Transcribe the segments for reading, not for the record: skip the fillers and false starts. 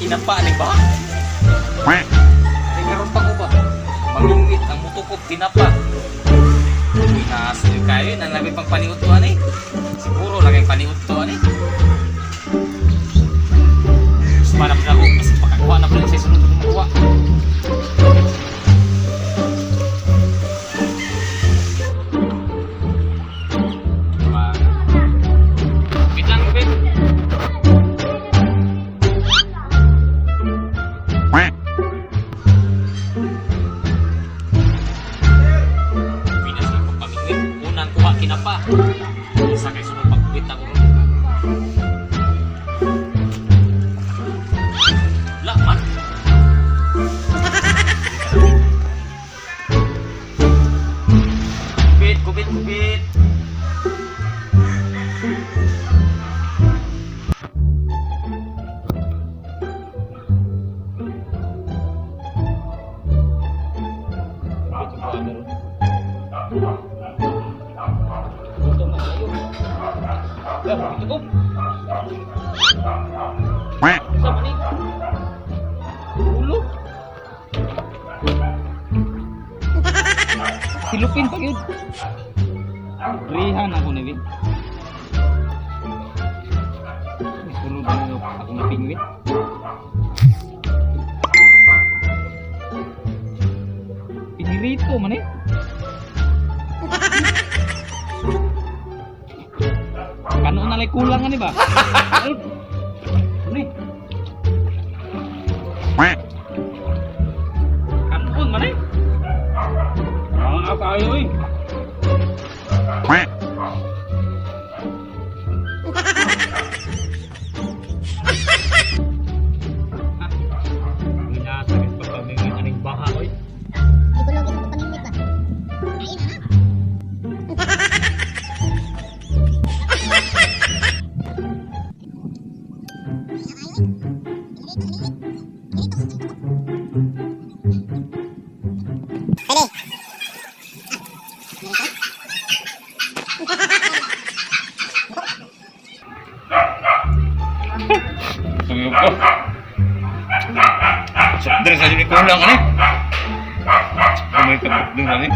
kinapa ni ba? Ay karon pa ko ba? Mamingwit ang mutukop kinapa. Pinas niyo kayo nang labi pang paniutuan eh. Siguro lagay paniutuan eh. Semanap na ako kasi pakakuha na pala sa sunod na makuha. Wait lang, wait. Pinas niyo pang pamingwit. Unang kuha kinapa. Isa kayo sunod pag-wait ako. Man. Kubit. Sama nih. Ulo. Silupin pa yun. Rihan ako na win. Sunod na ako na pingwit. Pinirito man eh. Kano nalay kulang ani ba? Ni. Kampun man eh. Mga tayo eh. Pinasakit pa kami ng aning baha oy. Ibulong kita pa paningit ba? Kain na. Tumiyok ko. Sandres aja ni kulang kan eh. May kapit din kan eh.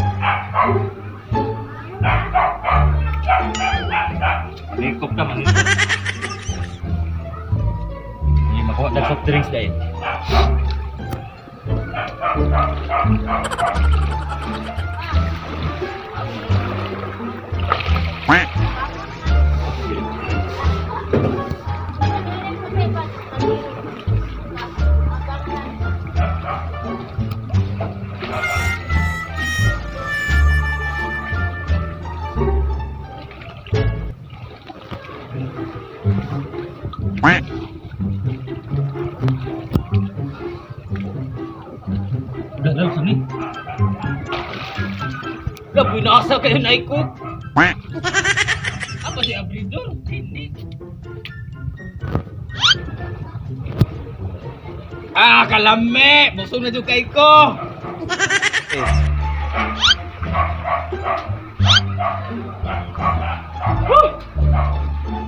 Likop ka man. Ini makuha ng soft drinks dahil. Udah dalam sini. Udah binasa kayo naikot. Apa sih abridor? Ini. Ah, kalame! Busog na juga ko!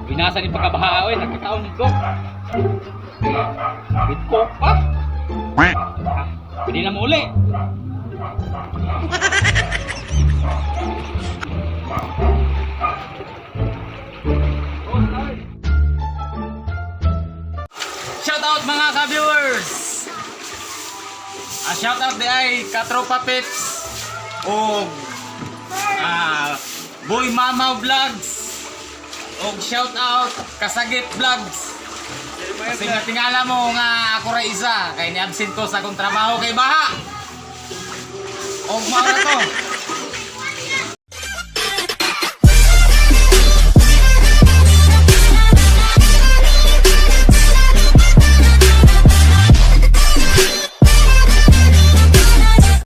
Binasa ni pagkabaha oy, nakakaon ko. Bitko pa. Pwede na mo uli. Shout out mga ka-viewers. Shout out di ay Katropa Pets o Boy Mama Vlogs o shout out Kasagit Vlogs. Kasi nga tingala mo nga ako ra isa kay ni absent ko sa akong trabaho kay baha. Og mao na to.